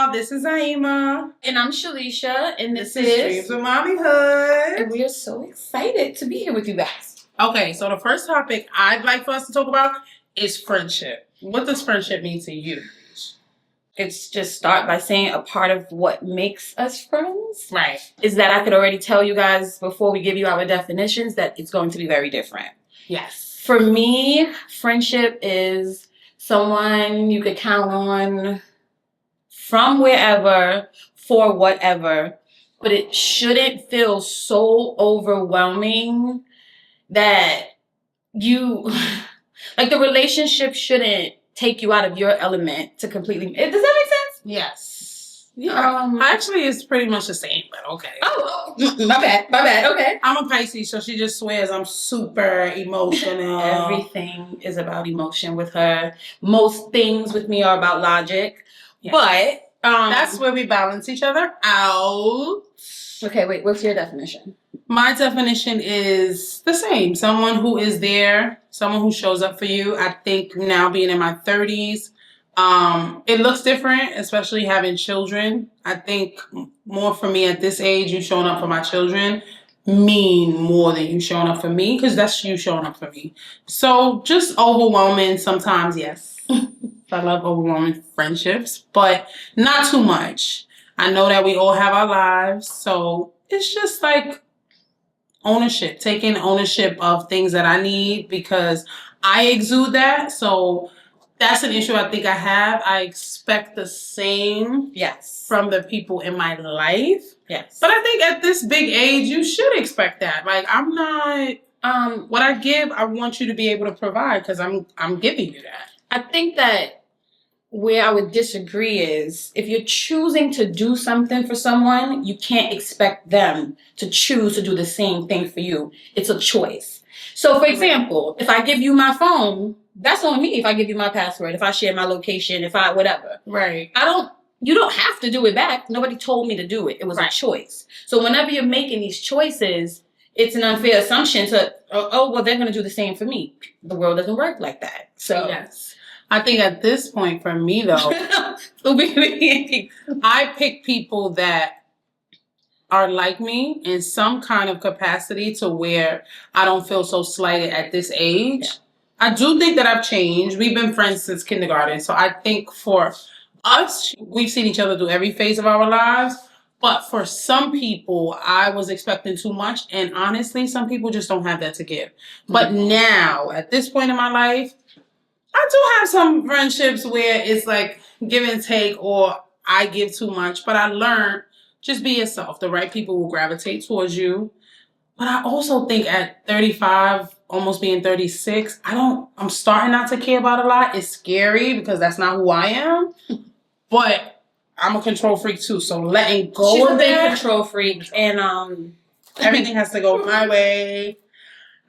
y'all. This is Aima. And I'm Shalisha. And this is Dreams with Mommyhood. And we are so excited to be here with you guys. Okay, so the first topic I'd like for us to talk about is friendship. What does friendship mean to you? It's just start by saying a part of what makes us friends. Right. Is that I could already tell you guys before we give you our definitions that it's going to be very different. Yes. For me, friendship is someone you could count on from wherever, for whatever, but it shouldn't feel so overwhelming that you, like the relationship shouldn't take you out of your element to completely, does that make sense? Yes. Yeah. Actually, it's pretty much the same, but okay. Oh, my bad, okay. I'm a Pisces, so she just swears I'm super emotional. Everything is about emotion with her. Most things with me are about logic. Yes. But that's where we balance each other out. Okay, wait, what's your definition? My definition is the same. Someone who is there, someone who shows up for you. I think now being in my 30s, it looks different, especially having children. I think more for me at this age, you showing up for my children mean more than you showing up for me, because that's you showing up for me. So just overwhelming sometimes, yes. I love overwhelming friendships, but not too much. I know that we all have our lives, so it's just like ownership, taking ownership of things that I need because I exude that. So that's an issue I think I have. I expect the same from the people in my life. Yes. But I think at this big age, you should expect that. Like, I'm not, what I give, I want you to be able to provide because I'm giving you that. I think that where I would disagree is if you're choosing to do something for someone, you can't expect them to choose to do the same thing for you. It's a choice. So, for example, if I give you my phone, that's on me if I give you my password, if I share my location, if I whatever. Right. You don't have to do it back. Nobody told me to do it. It was a choice. So whenever you're making these choices, it's an unfair assumption to, well, they're going to do the same for me. The world doesn't work like that. So yes. I think at this point for me, though, I pick people that are like me in some kind of capacity to where I don't feel so slighted at this age. Yeah. I do think that I've changed. We've been friends since kindergarten. So I think for us, we've seen each other through every phase of our lives. But for some people, I was expecting too much. And honestly, some people just don't have that to give. Mm-hmm. But now, at this point in my life, I do have some friendships where it's like give and take or I give too much. But I learned just be yourself. The right people will gravitate towards you. But I also think at 35, almost being 36, I'm starting not to care about a lot. It's scary because that's not who I am. But I'm a control freak too. So letting go of that. She's a big control freak. And everything has to go my way.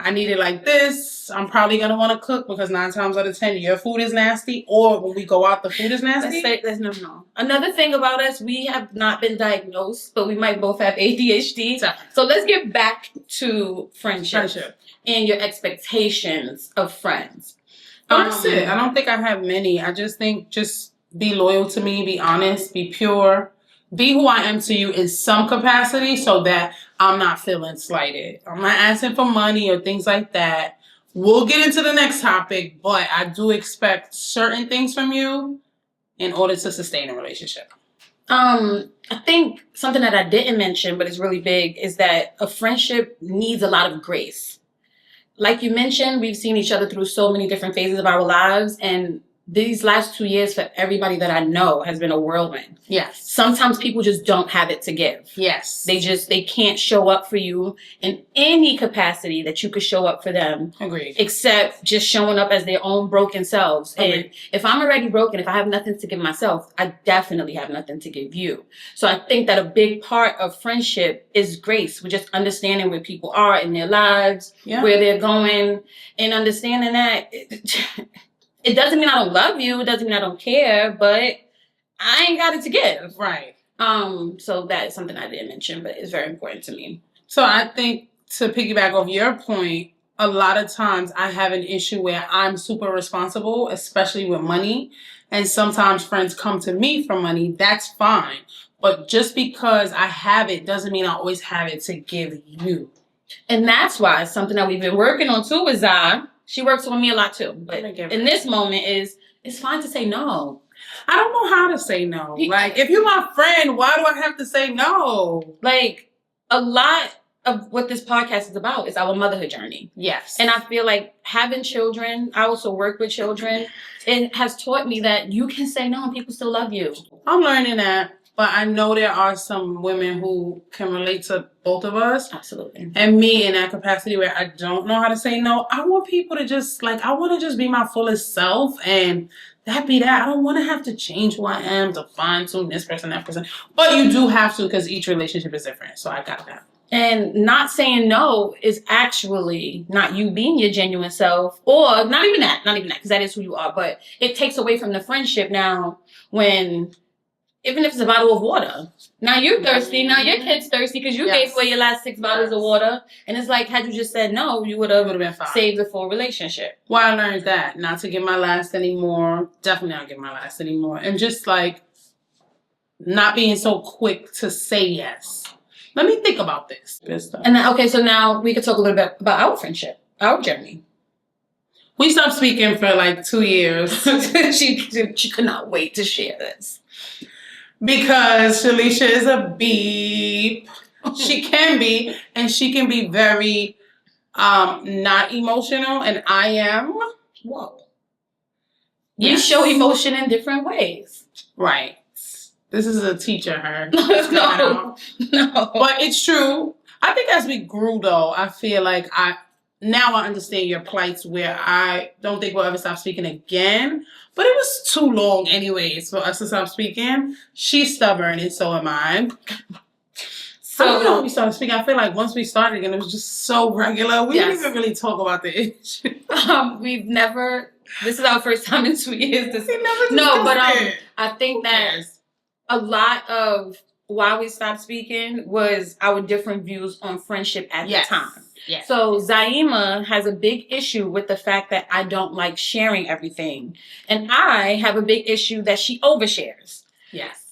I need it like this. I'm probably going to want to cook because 9 times out of 10, your food is nasty. Or when we go out, the food is nasty. No. Another thing about us, we have not been diagnosed, but we might both have ADHD. So let's get back to friendship. And your expectations of friends. That's it. I don't think I have many. I just think just be loyal to me, be honest, be pure. Be who I am to you in some capacity so that I'm not feeling slighted. I'm not asking for money or things like that. We'll get into the next topic, but I do expect certain things from you in order to sustain a relationship. I think something that I didn't mention, but is really big, is that a friendship needs a lot of grace. Like you mentioned, we've seen each other through so many different phases of our lives, and these last 2 years for everybody that I know has been a whirlwind. Yes. Sometimes people just don't have it to give. Yes. They can't show up for you in any capacity that you could show up for them. Agreed. Except just showing up as their own broken selves. Agreed. And if I'm already broken, if I have nothing to give myself, I definitely have nothing to give you. So I think that a big part of friendship is grace. We're just understanding where people are in their lives, where they're going, and understanding that it doesn't mean I don't love you. It doesn't mean I don't care, but I ain't got it to give. Right. So that is something I didn't mention, but it's very important to me. So I think to piggyback off your point, a lot of times I have an issue where I'm super responsible, especially with money. And sometimes friends come to me for money. That's fine. But just because I have it doesn't mean I always have it to give you. And that's why something that we've been working on too is she works on me a lot too. But in this moment it's fine to say no. I don't know how to say no. Like, if you're my friend, why do I have to say no? Like, a lot of what this podcast is about is our motherhood journey. Yes. And I feel like having children, I also work with children, it has taught me that you can say no and people still love you. I'm learning that. But I know there are some women who can relate to both of us. Absolutely. And me in that capacity where I don't know how to say no. I want people to just, like, I want to just be my fullest self and that be that. I don't want to have to change who I am to fine tune this person, that person. But you do have to because each relationship is different. So I got that. And not saying no is actually not you being your genuine self, or not even that, because that is who you are. But it takes away from the friendship now when... Even if it's a bottle of water. Now you're thirsty. Now your kid's thirsty because you gave away your last 6 bottles of water. And it's like, had you just said no, you would have been fine. Saved the full relationship. Well, I learned that. Not to give my last anymore. Definitely not give my last anymore. And just like not being so quick to say yes. Let me think about this. And then, okay, so now we could talk a little bit about our friendship, our journey. We stopped speaking for like 2 years. she could not wait to share this. Because Shalisha is a beep. She can be, and she can be very not emotional, and I am. Whoa. You show emotion in different ways. Right. This is a teacher, her. No. But it's true. I think as we grew, though, I feel like now I understand your plights where I don't think we'll ever stop speaking again. But it was too long anyways for us to stop speaking. She's stubborn and so am I. So I don't know when we started speaking. I feel like once we started again, it was just so regular. We didn't even really talk about the issue. We've never... This is our first time in 2 years. I think that a lot of why we stopped speaking was our different views on friendship at the time. Yes. So Zaima has a big issue with the fact that I don't like sharing everything. And I have a big issue that she overshares. Yes.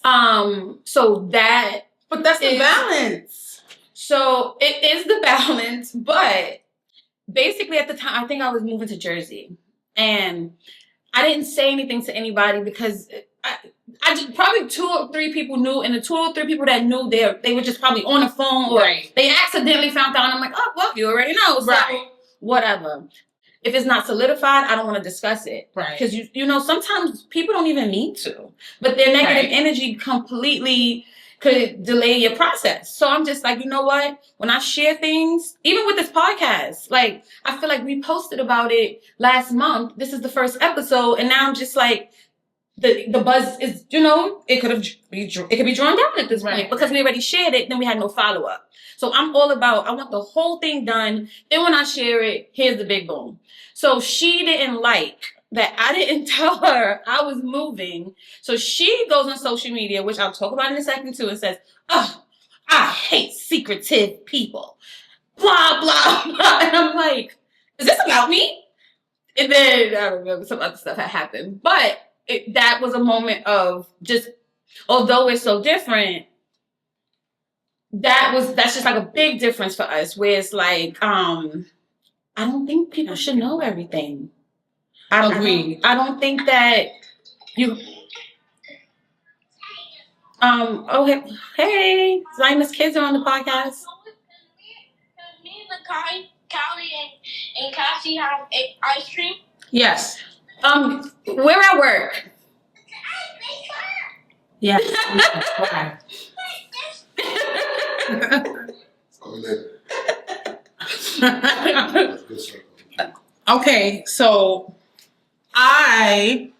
So that... But that's the balance. So it is the balance, but basically at the time, I think I was moving to Jersey. And I didn't say anything to anybody because... I just, probably 2 or 3 people knew, and the 2 or 3 people that knew, they were just probably on the phone, or they accidentally found out. And I'm like, oh, well, you already know, so whatever. If it's not solidified, I don't want to discuss it, because you know sometimes people don't even need to, but their negative energy completely could delay your process. So I'm just like, you know what? When I share things, even with this podcast, like I feel like we posted about it last month. This is the first episode, and now I'm just like. The buzz is, you know, it could be drawn down at this point because we already shared it. Then we had no follow up. So I'm all about, I want the whole thing done. Then when I share it, here's the big boom. So she didn't like that I didn't tell her I was moving. So she goes on social media, which I'll talk about in a second too, and says, oh, I hate secretive people. Blah, blah, blah. And I'm like, is this about me? And then I remember some other stuff had happened. But that was a moment of just, although it's so different, that's just like a big difference for us, where it's like, I don't think people should know everything. I don't think that you, hey, Zaima's kids are on the podcast. Me and Callie and Cassie have ice cream? Yes. We're at work. Yeah. Okay, so I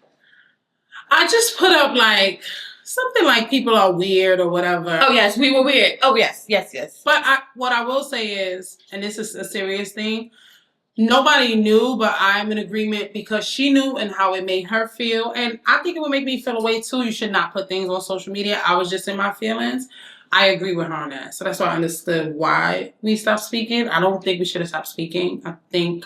just put up like something like people are weird or whatever. Oh yes, we were weird. Oh yes. But what I will say is, and this is a serious thing, nobody knew, but I'm in agreement because she knew and how it made her feel. And I think it would make me feel a way too. You should not put things on social media. I was just in my feelings. I agree with her on that. So that's why I understood why we stopped speaking. I don't think we should have stopped speaking. I think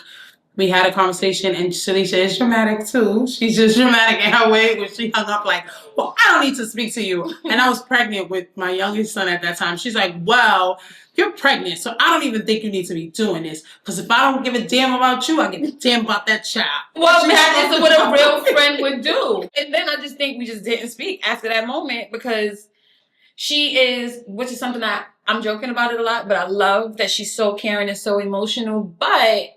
we had a conversation, and Shalisha is dramatic too. She's just dramatic in her way, where she hung up like, well, I don't need to speak to you. And I was pregnant with my youngest son at that time. She's like, well, you're pregnant, so I don't even think you need to be doing this. Because if I don't give a damn about you, I give a damn about that child. Well, that is what a real friend would do. And then I just think we just didn't speak after that moment, because she is, which is something that I'm joking about it a lot, but I love that she's so caring and so emotional. But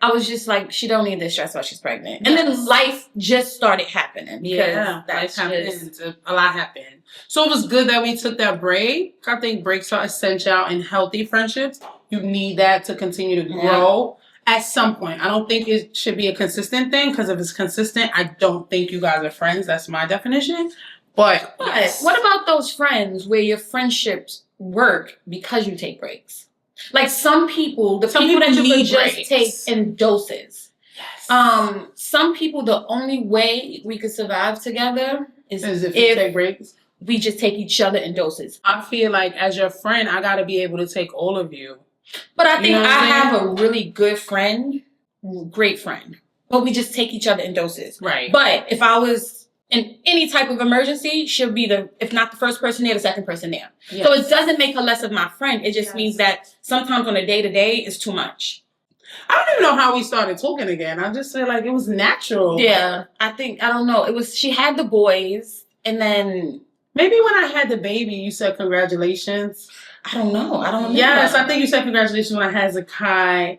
I was just like, she don't need this stress while she's pregnant. And then life just started happening. Yeah, life happened. A lot happened. So it was good that we took that break. I think breaks are essential in healthy friendships. You need that to continue to grow at some point. I don't think it should be a consistent thing, because if it's consistent, I don't think you guys are friends. That's my definition. But what about those friends where your friendships work because you take breaks? Like some people that you could just take in doses. Yes. Some people, the only way we could survive together is if we take breaks. We just take each other in doses. I feel like as your friend, I got to be able to take all of you. But I think I have a really good friend, great friend, but we just take each other in doses. Right. But if I was in any type of emergency, she'll be if not the first person there, the second person there. Yes. So it doesn't make her less of my friend. It just means that sometimes on a day-to-day, it's too much. I don't even know how we started talking again. I just feel like it was natural. Yeah, I don't know. It was, she had the boys, and then maybe when I had the baby, you said congratulations. I don't know. Yes, I think you said congratulations when I had Zakai.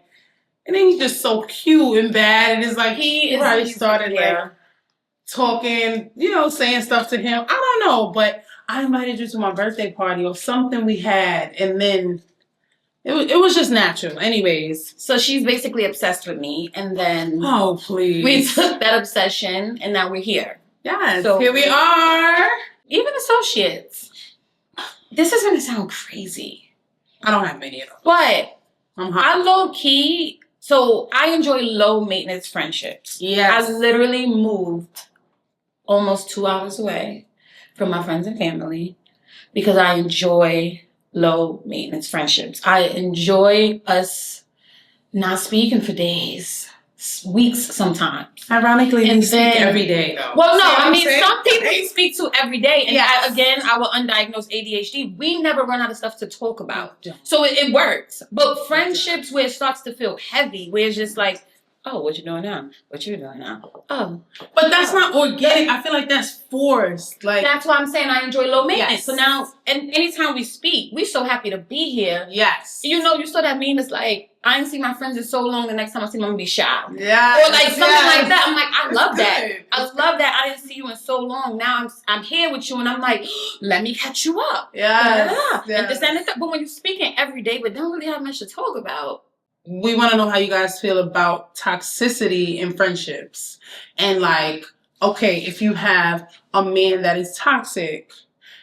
And then he's just so cute and bad. And it's like he probably started like talking, saying stuff to him. I don't know, but I invited you to my birthday party or something we had, and then it was just natural. Anyways, so she's basically obsessed with me, and then please, we took that obsession, and now we're here. Yes, so here we are. Even associates. This is gonna sound crazy. I don't have many of them, but I low key. So I enjoy low maintenance friendships. Yes, I literally moved almost 2 hours away from my friends and family because I enjoy low maintenance friendships. I enjoy us not speaking for days, weeks sometimes. Ironically, we speak every day though. Well, no, I mean, some people you speak to every day. And our undiagnosed ADHD, we never run out of stuff to talk about. So it works. But friendships where it starts to feel heavy, where it's just like, oh, what you doing now? What you doing now? Oh. But that's not organic. I feel like that's forced. Like, that's why I'm saying I enjoy low maintenance. Yes. So now, and anytime we speak, we're so happy to be here. Yes. You saw that meme. It's like, I ain't seen my friends in so long, the next time I see them, I'm going to be shy. Yeah. Or like something like that. I'm like, I love that. I love that. I didn't see you in so long. Now I'm here with you, and I'm like, let me catch you up. Yeah. And this and that. But when you're speaking every day, but don't really have much to talk about. We want to know how you guys feel about toxicity in friendships. And like, okay, if you have a man that is toxic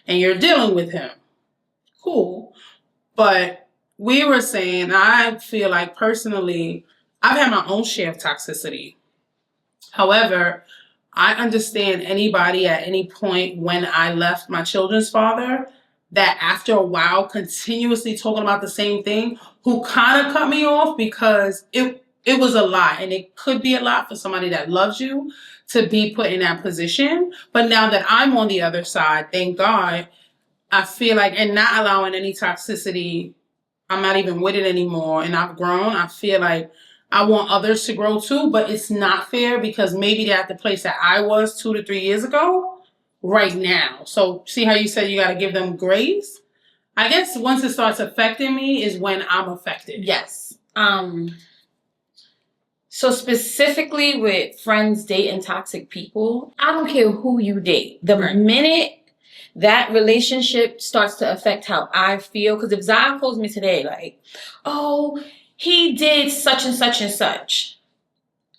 and you're dealing with him, cool. But we were saying, I feel like personally, I've had my own share of toxicity. However, I understand anybody at any point when I left my children's father that after a while continuously talking about the same thing, who kind of cut me off because it was a lot, and it could be a lot for somebody that loves you to be put in that position. But now that I'm on the other side, thank God, I feel like, and not allowing any toxicity, I'm not even with it anymore, and I've grown. I feel like I want others to grow too, but it's not fair because maybe they're at the place that I was 2 to 3 years ago right now. So see how you said you got to give them grace? I guess once it starts affecting me is when I'm affected. Yes. So specifically with friends dating toxic people, I don't care who you date. The minute that relationship starts to affect how I feel, because if Zion calls me today like, oh, he did such and such and such,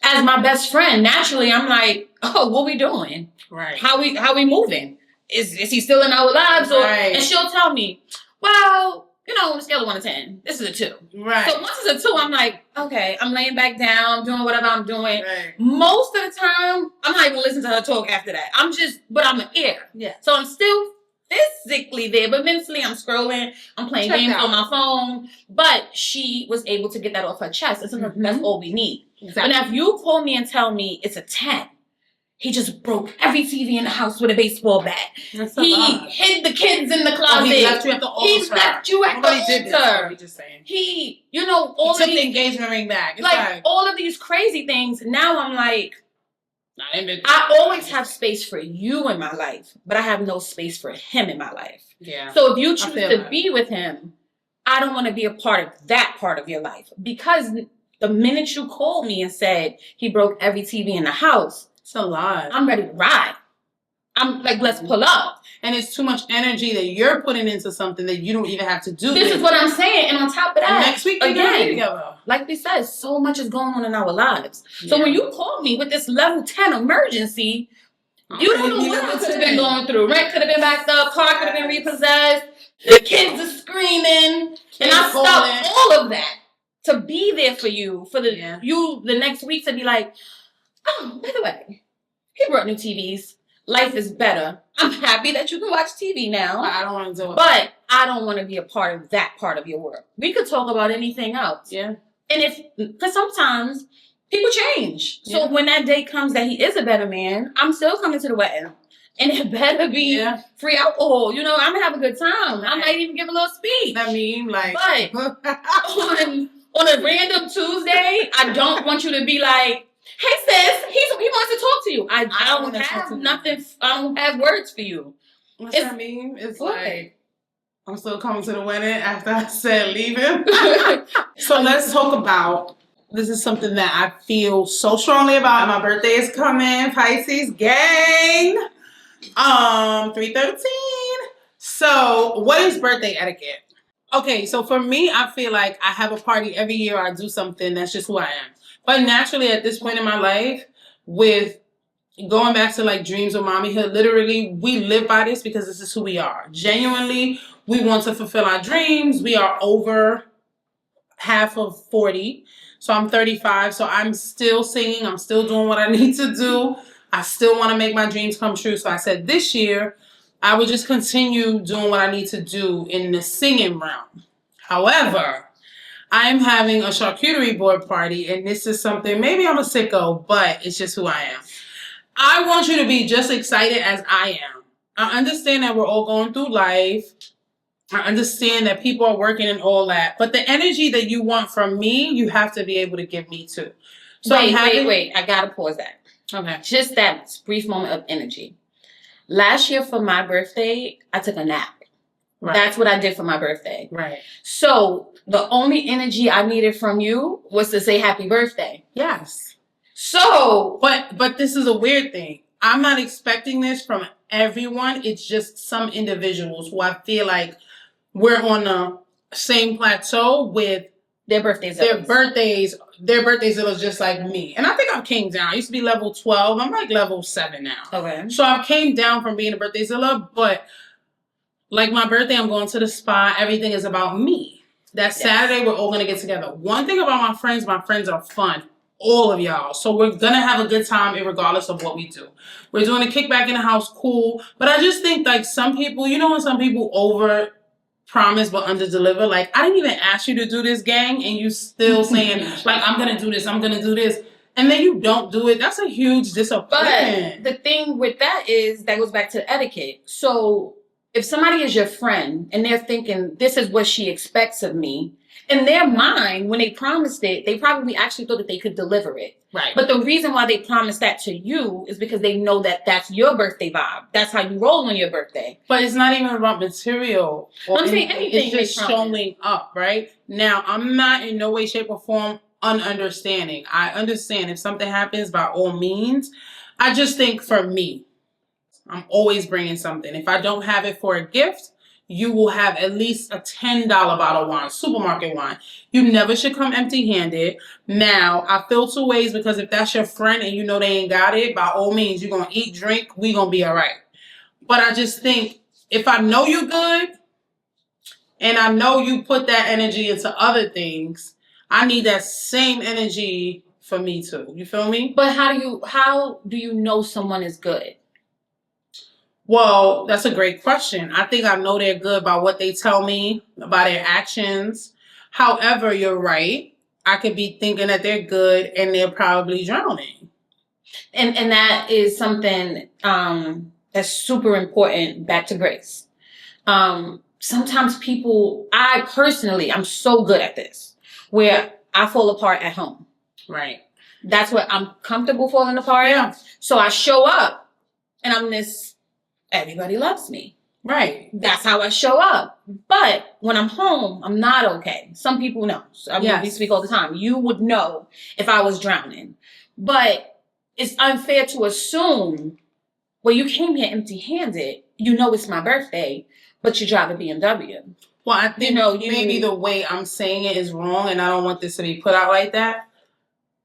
as my best friend, naturally I'm like, oh, what we doing? Right. How we moving? Is he still in our lives? Right. And she'll tell me, well, on a scale of 1 to 10, this is a 2. Right. So once it's a 2, I'm like, okay, I'm laying back down, doing whatever I'm doing. Right. Most of the time, I'm not even listening to her talk after that. I'm an ear. Yeah. So I'm still, this physically there, but mentally I'm scrolling, I'm playing Checked games out. on my phone. But she was able to get that off her chest. And sometimes that's all we need. Exactly. But now if you call me and tell me it's a 10, he just broke every TV in the house with a baseball bat. That's a He lot. hid the kids in the closet. He left you at the altar. He left you at Nobody the did this. altar. I'm just saying. He, you know, all He of took the these, engagement ring back. It's like all of these crazy things. Now I'm like, not in I always have space for you in my life, but I have no space for him in my life. Yeah. So if you choose feel to that. be with him, I don't want to be a part of that part of your life. Because the minute you called me and said he broke every TV in the house, It's a lot. I'm ready to ride. I'm like, let's pull up. And it's too much energy that you're putting into something that you don't even have to do. This is what I'm saying. And on top of that, And next week we're gonna be together. Like we said, so much is going on in our lives. So Yeah. when you called me with this level 10 emergency, you don't know what I could have been going through. Rent could have been backed up, car could have been repossessed, the kids are screaming, and I stopped all of that to be there for you, for the next week to be like, oh, by the way, he brought new TVs. Life is better. I'm happy that you can watch TV now. I don't want to do it. But I don't want to be a part of that part of your world. We could talk about anything else. Yeah. And because sometimes people change. So when that day comes that he is a better man, I'm still coming to the wedding. And it better be free alcohol. You know, I'm going to have a good time. I might even give a little speech. I mean, like. But on a random Tuesday, I don't want you to be like, hey sis, he wants to talk to you. I don't have nothing. I don't have words for you. What's that mean? It's like I'm still coming to the wedding after I said leaving. So let's talk about. This is something that I feel so strongly about. My birthday is coming, Pisces gang. 313. So what is birthday etiquette? Okay, so for me, I feel like I have a party every year. I do something. That's just who I am. But naturally, at this point in my life, with going back to like dreams of mommyhood, literally, we live by this because this is who we are. Genuinely, we want to fulfill our dreams. We are over half of 40. So I'm 35. So I'm still singing. I'm still doing what I need to do. I still want to make my dreams come true. So I said this year, I would just continue doing what I need to do in the singing realm. However, I'm having a charcuterie board party, and this is something, maybe I'm a sicko, but it's just who I am. I want you to be just excited as I am. I understand that we're all going through life. I understand that people are working and all that. But the energy that you want from me, you have to be able to give me too. So wait. I got to pause that. Okay. Just that brief moment of energy. Last year for my birthday, I took a nap. Right. That's what I did for my birthday. Right. So the only energy I needed from you was to say happy birthday. Yes. So, but this is a weird thing. I'm not expecting this from everyone. It's just some individuals who I feel like we're on the same plateau with their birthdays. Their birthdays are just like me. And I think I've came down. I used to be level 12. I'm like level 7 now. Okay. So I've came down from being a birthday zilla, but like my birthday, I'm going to the spa. Everything is about me. That Saturday, we're all going to get together. One thing about my friends are fun. All of y'all. So we're going to have a good time regardless of what we do. We're doing a kickback in the house, cool. But I just think like some people, you know when some people over promise but under deliver? Like, I didn't even ask you to do this, gang, and you still saying, like, I'm going to do this, I'm going to do this. And then you don't do it. That's a huge disappointment. But the thing with that is, that goes back to etiquette. So if somebody is your friend and they're thinking, this is what she expects of me, in their mind, when they promised it, they probably actually thought that they could deliver it. Right. But the reason why they promised that to you is because they know that that's your birthday vibe. That's how you roll on your birthday. But it's not even about material. I'm saying anything. It's just showing up, right? Now, I'm not in no way, shape, or form ununderstanding. I understand if something happens, by all means. I just think for me, I'm always bringing something. If I don't have it for a gift, you will have at least a $10 bottle of wine, supermarket wine. You never should come empty-handed. Now, I feel two ways, because if that's your friend and you know they ain't got it, by all means, you're going to eat, drink, we going to be all right. But I just think if I know you good and I know you put that energy into other things, I need that same energy for me too. You feel me? But how do you know someone is good? Well, that's a great question. I think I know they're good by what they tell me, by their actions. However, you're right. I could be thinking that they're good and they're probably drowning. And that is something that's super important. Back to grace. Sometimes people, I'm so good at this, where I fall apart at home. Right. That's what I'm comfortable falling apart. Yeah. So I show up and I'm this, everybody loves me. Right. That's how I show up. But when I'm home, I'm not okay. Some people know. We speak all the time. You would know if I was drowning. But it's unfair to assume, well, you came here empty-handed. You know it's my birthday, but you drive a BMW. Well, I think maybe the way I'm saying it is wrong, and I don't want this to be put out like that.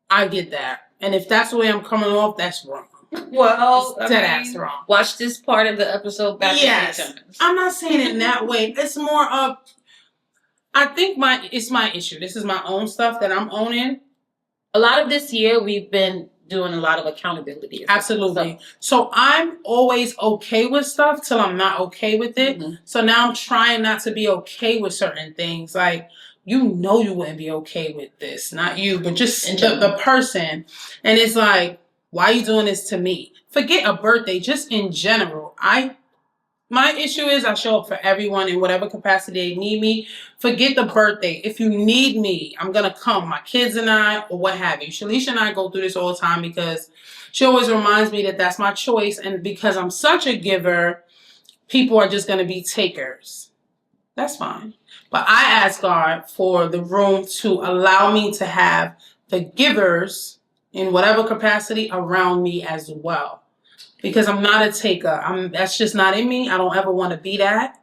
I get that. And if that's the way I'm coming off, that's wrong. Well, that's wrong. Watch this part of the episode back. Yes. I'm not saying it in that way. It's more of, I think it's my issue. This is my own stuff that I'm owning. A lot of this year, we've been doing a lot of accountability. Absolutely. So I'm always okay with stuff till I'm not okay with it. Mm-hmm. So now I'm trying not to be okay with certain things. Like, you wouldn't be okay with this. Not you, but just the person. And it's like, why are you doing this to me? Forget a birthday, just in general. My issue is I show up for everyone in whatever capacity they need me. Forget the birthday. If you need me, I'm going to come. My kids and I, or what have you. Shalisha and I go through this all the time because she always reminds me that that's my choice. And because I'm such a giver, people are just going to be takers. That's fine. But I ask God for the room to allow me to have the givers in whatever capacity around me as well. Because I'm not a taker. That's just not in me. I don't ever want to be that.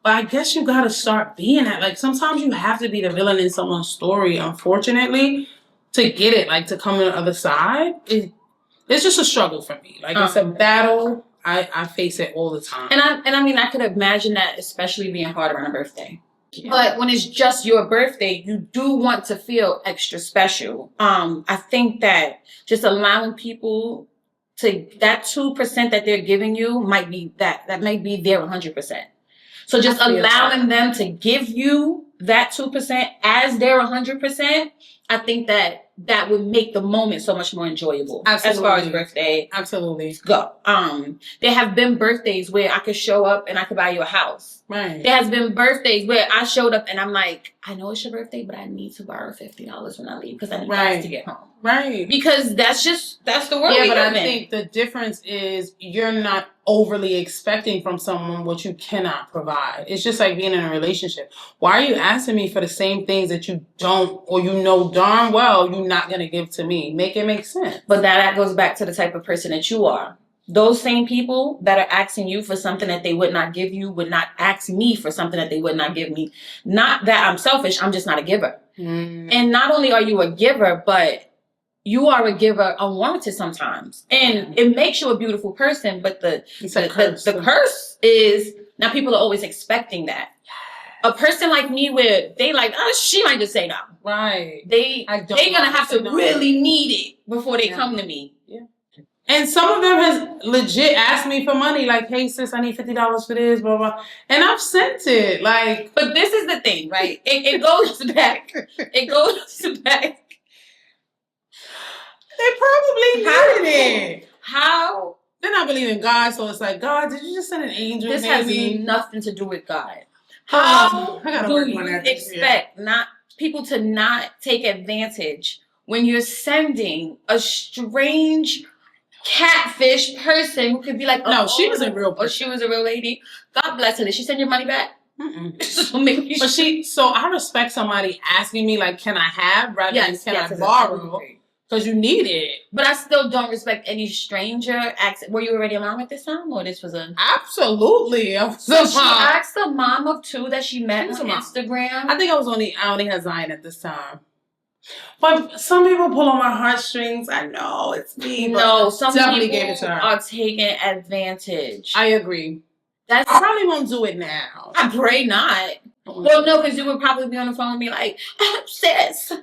But I guess you got to start being that. Like, sometimes you have to be the villain in someone's story, unfortunately, to get it. Like, to come to the other side. It's just a struggle for me. Like, it's a battle. I face it all the time. And I mean, I could imagine that, especially being hard around a birthday. Yeah. But when it's just your birthday, you do want to feel extra special. I think that just allowing people to, that 2% that they're giving you might be that might be their 100%. So just allowing them to give you that 2% as their 100%, I think that would make the moment so much more enjoyable. Absolutely. As far as birthday. Absolutely. Go. There have been birthdays where I could show up and I could buy you a house. Right. There has been birthdays where I showed up and I'm like, I know it's your birthday, but I need to borrow $50 when I leave because I need gas to get home. Right. Because that's the world. Yeah, but I think the difference is you're not overly expecting from someone what you cannot provide. It's just like being in a relationship. Why are you asking me for the same things that you don't, or you know darn well you're not going to give to me? Make it make sense. But that goes back to the type of person that you are. Those same people that are asking you for something that they would not give you would not ask me for something that they would not give me. Not that I'm selfish, I'm just not a giver. And not only are you a giver, but you are a giver unwarranted sometimes. And it makes you a beautiful person, but the curse is, now people are always expecting that. A person like me where they like, she might just say no. Right. They're going to have to really need it before they come to me. Yeah. And some of them has legit asked me for money, like, hey, sis, I need $50 for this, blah, blah. And I've sent it. Like, but this is the thing, right? It goes back. It goes back. They probably needed it. How? Then I believe in God, so it's like, God, did you just send an angel? This has nothing to do with God. How do you expect not people to not take advantage when you're sending a strange catfish person who could be like, no, she was a real person. Or she was a real lady. God bless her. Did she send your money back? So I respect somebody asking me, like, can I have rather than can I borrow? Because you need it. But I still don't respect any stranger. Were you already a mom at this time? Or this was a... Absolutely. So she asked a mom of two that she met on Instagram. I think I only had Zion at this time. But some people pull on my heartstrings. I know it's me. No, some definitely people gave it to her. Are taking advantage. I agree. I probably won't do it now. I pray not. Well, no, because you would probably be on the phone and be like, sis,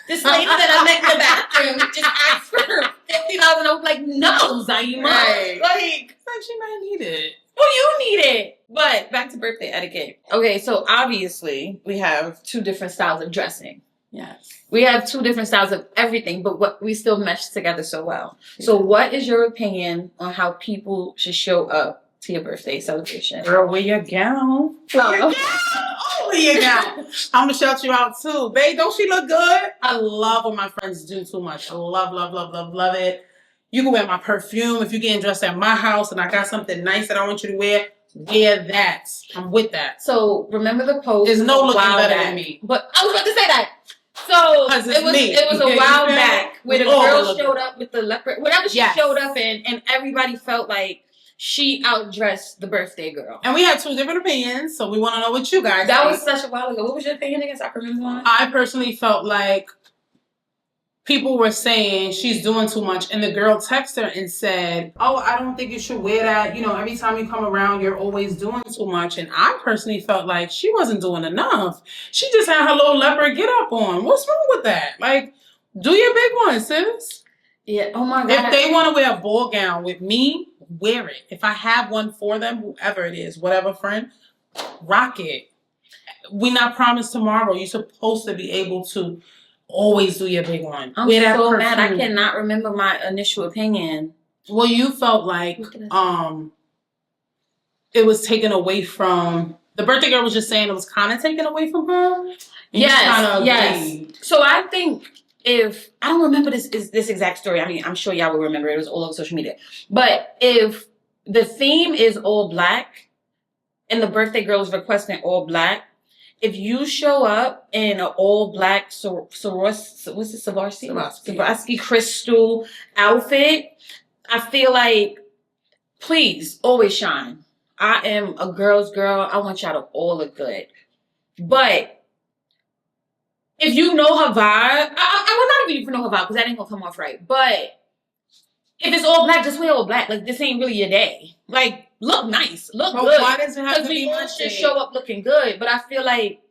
this lady that I met in the bathroom just asked for $50. And I was like, no, Zaima. Right. Like, she might need it. well, you need it. But back to birthday etiquette. Okay, so obviously we have two different styles of dressing. Yes. We have two different styles of everything, but what we still mesh together so well. So what is your opinion on how people should show up to your birthday celebration? Girl, wear your gown. Wear your gown. I'm gonna shout you out too. Babe, don't she look good? I love when my friends do too much. I love it. You can wear my perfume if you're getting dressed at my house and I got something nice that I want you to wear. Wear that. I'm with that. So remember the post. There's no looking better than me. But I was about to say that. So it was a while back where the girl showed up with the leopard, whatever she showed up in, and everybody felt like she outdressed the birthday girl. And we had two different opinions, so we want to know what you guys That think. was such a while ago. What was your opinion against I remember one? I personally felt like people were saying she's doing too much, and the girl texted her and said, oh, I don't think you should wear that. You know, every time you come around, you're always doing too much. And I personally felt like she wasn't doing enough. She just had her little leopard get up on. What's wrong with that? Like, do your big one, sis. Yeah, oh my God. If they want to wear a ball gown with me, wear it. If I have one for them, whoever it is, whatever friend, rock it. We're not promised tomorrow. You're supposed to be able to always do your big one. I'm so mad. I cannot remember my initial opinion. Well, you felt like it was taken away from the birthday girl was just saying it was kind of taken away from her. Yes. So I think if I don't remember this exact story. I mean, I'm sure y'all will remember. It was all over social media. But if the theme is all black and the birthday girl is requesting all black, if you show up in an all black Swarovski crystal outfit, I feel like, please, always shine. I am a girl's girl. I want y'all to all look good. But if you know her vibe, I will not even know her vibe because that ain't gonna come off right. But if it's all black, just wear all black. Like, this ain't really your day. Like, look nice, look good. Why does it have to be we all should show up looking good. But I feel like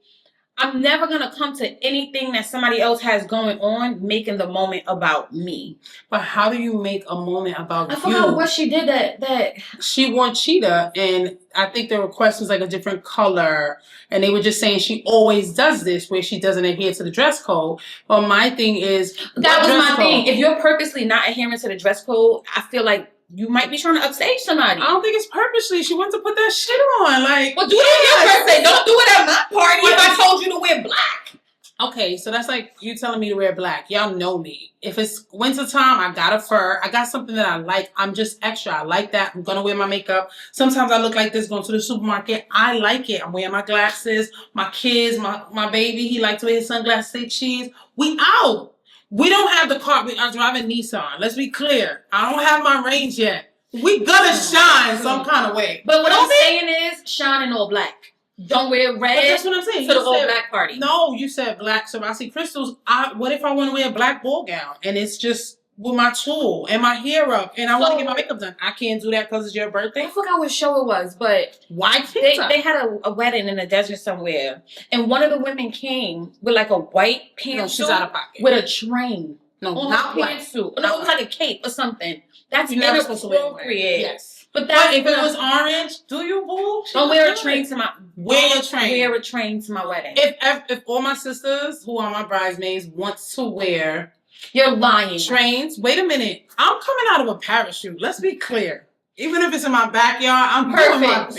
I'm never going to come to anything that somebody else has going on making the moment about me. But how do you make a moment about you? I forgot what she did that. She wore cheetah, and I think the request was like a different color. And they were just saying she always does this where she doesn't adhere to the dress code. But my thing is... That was my thing. If you're purposely not adhering to the dress code, I feel like you might be trying to upstage somebody. I don't think it's purposely. She went to put that shit on. Like, well, do it on your birthday. Don't do it at my party if I told you to wear black. Okay, so that's like you telling me to wear black. Y'all know me. If it's wintertime, I got a fur. I got something that I like. I'm just extra. I like that. I'm going to wear my makeup. Sometimes I look like this going to the supermarket. I like it. I'm wearing my glasses. My kids, my baby, he likes to wear his sunglasses, say cheese. We out. We don't have the car. I'm driving Nissan. Let's be clear. I don't have my range yet. We gonna shine some kind of way. But what I'm saying is shine in all black. Don't wear red. But that's what I'm saying. To the all black party. No, you said black. So I see crystals. What if I want to wear a black ball gown and it's just with my tulle and my hair up and I want to get my makeup done? I can't do that because it's your birthday. I forgot what show it was, but why can't they had a wedding in the desert somewhere, and one of the women came with like a white pantsuit. She's out of pocket with a train. No, on not her black. pantsuit. No, it was like a cape or something. That's inappropriate. Yes. But if it was orange, do you boo? Don't wear a train to my wear a train. Wear a train to my wedding. If all my sisters who are my bridesmaids want to wear, you're lying. Trains. Wait a minute. I'm coming out of a parachute. Let's be clear. Even if it's in my backyard, I'm perfect.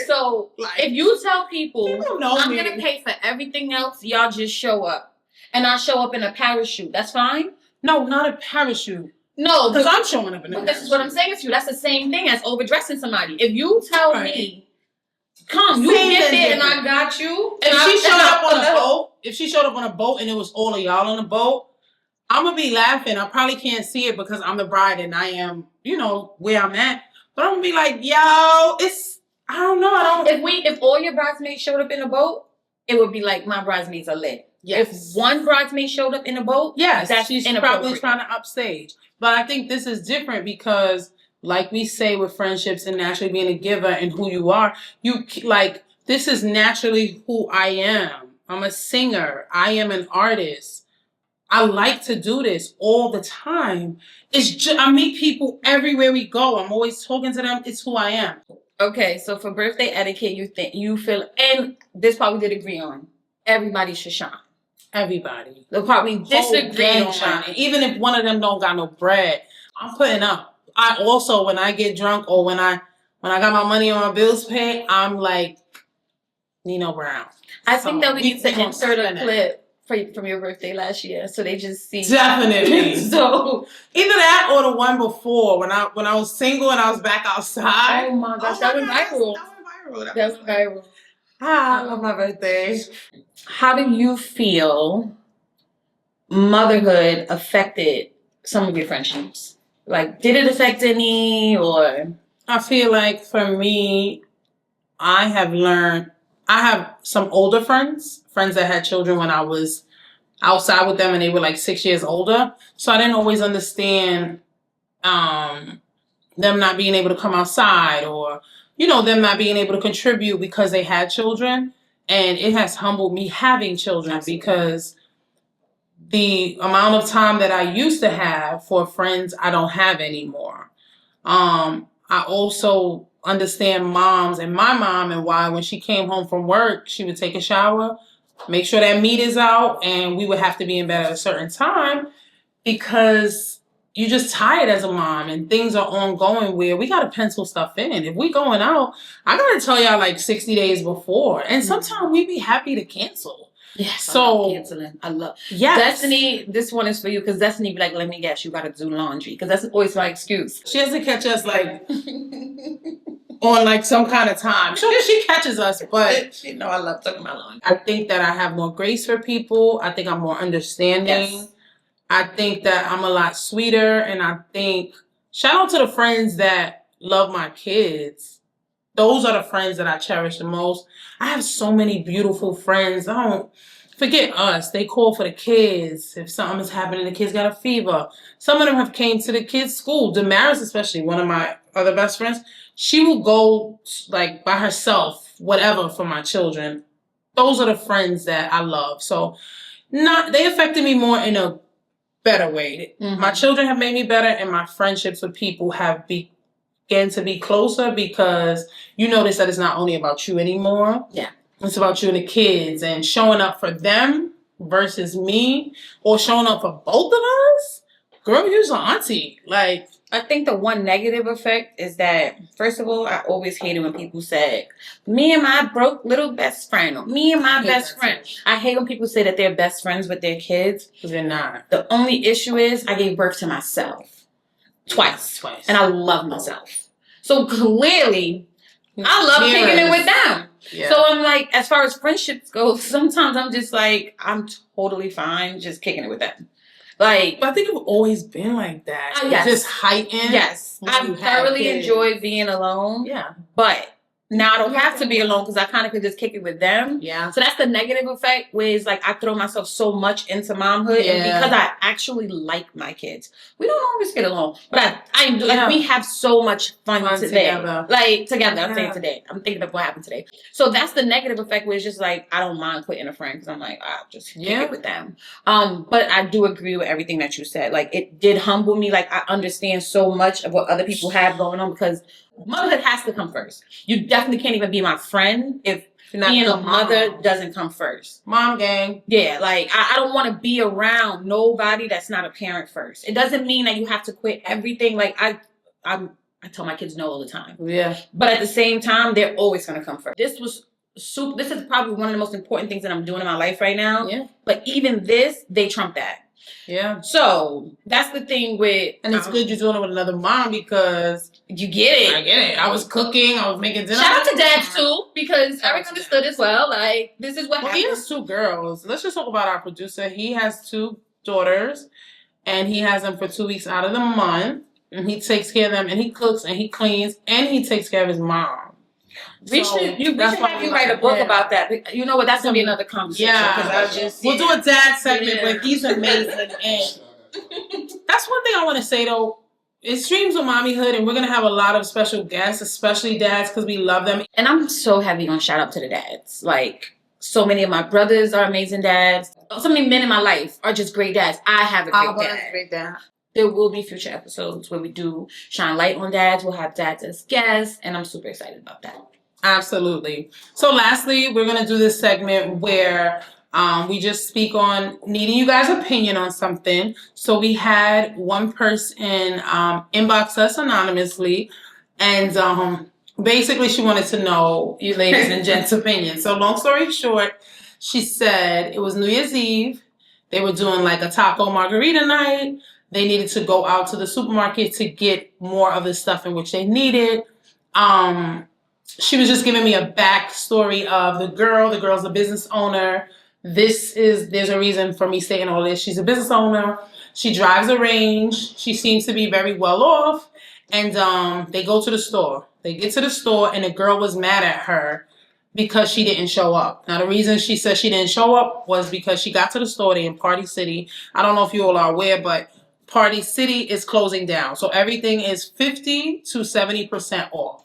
So if you tell people I'm gonna pay for everything else, y'all just show up, and I show up in a parachute, that's fine. No, not a parachute. No, because I'm showing up in a parachute. This is what I'm saying to you. That's the same thing as overdressing somebody. If you tell me, come, you get there and I got you. And if she showed up on a boat and it was all of y'all on the boat, I'm gonna be laughing. I probably can't see it because I'm the bride and I am, where I'm at. But I'm gonna be like, yo, I don't know. If all your bridesmaids showed up in a boat, it would be like my bridesmaids are lit. Yes. If one bridesmaid showed up in a boat, she's probably trying to upstage. But I think this is different because, like we say with friendships and naturally being a giver and who you are, this is naturally who I am. I'm a singer. I am an artist. I like to do this all the time. I meet people everywhere we go. I'm always talking to them. It's who I am. Okay, so for birthday etiquette, you feel, and this part we did agree on. Everybody should shine. Everybody. The part we disagree on. Shining. Even if one of them don't got no bread, I'm putting up. I also, when I get drunk or when I got my money on my bills paid, I'm like Nino Brown. I think that we need to insert a clip from your birthday last year, so they just see. Definitely. So either that or the one before when I was single and I was back outside. Oh my gosh, that went viral. That went viral. I love my birthday. How do you feel motherhood affected some of your friendships? Like, did it affect any, or? I feel like for me, I have some older friends that had children when I was outside with them and they were like 6 years older. So I didn't always understand them not being able to come outside or, them not being able to contribute because they had children. And it has humbled me having children. Absolutely. Because the amount of time that I used to have for friends, I don't have anymore. I also understand moms and my mom and why when she came home from work, she would take a shower, make sure that meat is out, and we would have to be in bed at a certain time because you're just tired as a mom and things are ongoing where we got to pencil stuff in. If we going out, I got to tell y'all like 60 days before. And sometimes we be happy to cancel. Yes, so canceling. I love. Yes. Destiny, this one is for you because Destiny be like, let me guess, you got to do laundry because that's always my excuse. She has to catch us like on like some kind of time. She catches us, but she know I love talking about laundry. I think that I have more grace for people. I think I'm more understanding. Yes. I think that I'm a lot sweeter, and I think shout out to the friends that love my kids. Those are the friends that I cherish the most. I have so many beautiful friends. I don't forget us. They call for the kids. If something is happening, the kids got a fever. Some of them have came to the kids' school. Damaris, especially, one of my other best friends, she will go like by herself, whatever, for my children. Those are the friends that I love. So they affected me more in a better way. Mm-hmm. My children have made me better, and my friendships with people have began to be closer because you notice that it's not only about you anymore. Yeah. It's about you and the kids and showing up for them versus me or showing up for both of us. Girl, you're an auntie. Like, I think the one negative effect is that, first of all, I always hated when people said, me and my broke little best friend, or me and my best friend. I hate when people say that they're best friends with their kids. Because they're not. The only issue is I gave birth to myself. Twice. And I love myself. So clearly, I love kicking it with them. Yeah. So I'm like, as far as friendships go, sometimes I'm just like, I'm totally fine just kicking it with them. Like, but I think you've always been like that. Yes. Just heightened. Yes. I thoroughly enjoy being alone. Yeah. But now I don't have to be alone because I kind of could just kick it with them. Yeah. So that's the negative effect, where it's like I throw myself so much into momhood, and because I actually like my kids, we don't always get along, but like we have so much fun today. Together. Like together, I'm saying today. I'm thinking of what happened today. So that's the negative effect, where it's just like I don't mind quitting a friend because I'm like, I'll just kick it with them. But I do agree with everything that you said. Like it did humble me. Like I understand so much of what other people have going on because motherhood has to come first. You definitely can't even be my friend if being a mother doesn't come first. Mom gang. Yeah, like I don't want to be around nobody that's not a parent first. It doesn't mean that you have to quit everything. Like I tell my kids no all the time. Yeah. But at the same time, they're always going to come first. This is probably one of the most important things that I'm doing in my life right now. Yeah. But even this, they trump that. Yeah. So that's the thing with, and it's good you're doing it with another mom because you get it. I get it. I was cooking. I was making dinner. Shout out to dads too, because Eric understood as well. Like this is what happens. He has 2 girls. Let's just talk about our producer. He has 2 daughters, and he has them for 2 weeks out of the month, and he takes care of them, and he cooks, and he cleans, and he takes care of his mom. We should have you write a book about that. You know what? That's gonna be another conversation. Yeah, we'll do a dad segment, but he's amazing. And that's one thing I want to say though. It's Streams with Mommyhood, and we're going to have a lot of special guests, especially dads, because we love them. And I'm so heavy on shout out to the dads. Like, so many of my brothers are amazing dads. So many men in my life are just great dads. I have a great dad. There will be future episodes where we do shine light on dads. We'll have dads as guests, and I'm super excited about that. Absolutely. So lastly, we're going to do this segment where we just speak on needing you guys' opinion on something. So we had one person inbox us anonymously, and basically she wanted to know you ladies and gents' opinion. So long story short, she said it was New Year's Eve. They were doing like a taco margarita night. They needed to go out to the supermarket to get more of the stuff in which they needed. She was just giving me a backstory of the girl. The girl's a business owner. There's a reason for me saying all this. She's a business owner. She drives a range. She seems to be very well off. And they go to the store. They get to the store, and the girl was mad at her because she didn't show up. Now, the reason she said she didn't show up was because she got to the store. They in Party City. I don't know if you all are aware, but Party City is closing down. So everything is 50 to 70% off.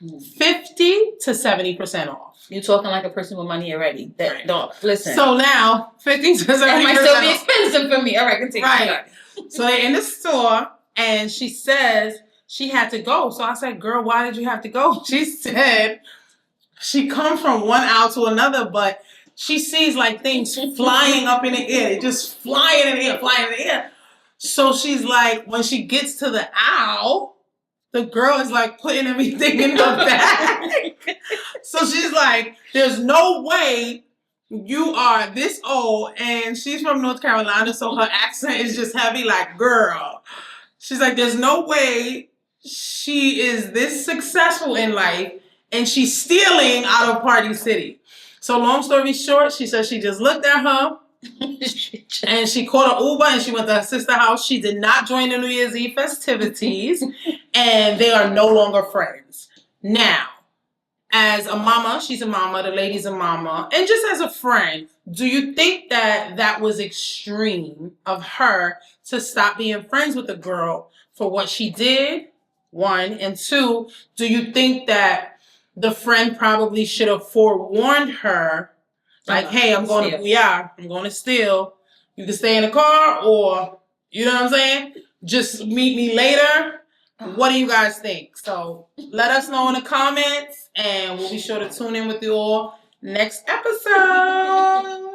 50 to 70% off. You're talking like a person with money already. That don't listen. So now 50 to 70%. That might still be expensive for me. All right, continue. Right. So they're in the store, and she says she had to go. So I said, "Girl, why did you have to go?" She said she comes from one aisle to another, but she sees like things flying up in the air. They're just flying in the air, flying in the air. So she's like, when she gets to the aisle, the girl is like putting everything in the bag. So she's like, there's no way you are this old. And she's from North Carolina, so her accent is just heavy, like, girl. She's like, there's no way she is this successful in life and she's stealing out of Party City. So long story short, she said she just looked at her and she called an Uber and she went to her sister's house. She did not join the New Year's Eve festivities, and they are no longer friends. Now, as a mama, she's a mama, the lady's a mama, and just as a friend, do you think that that was extreme of her to stop being friends with the girl for what she did? One. And two, do you think that the friend probably should have forewarned her, like, hey, I'm going to steal. You can stay in the car, or, you know what I'm saying? Just meet me later. What do you guys think? So let us know in the comments, and we'll be sure to tune in with you all next episode.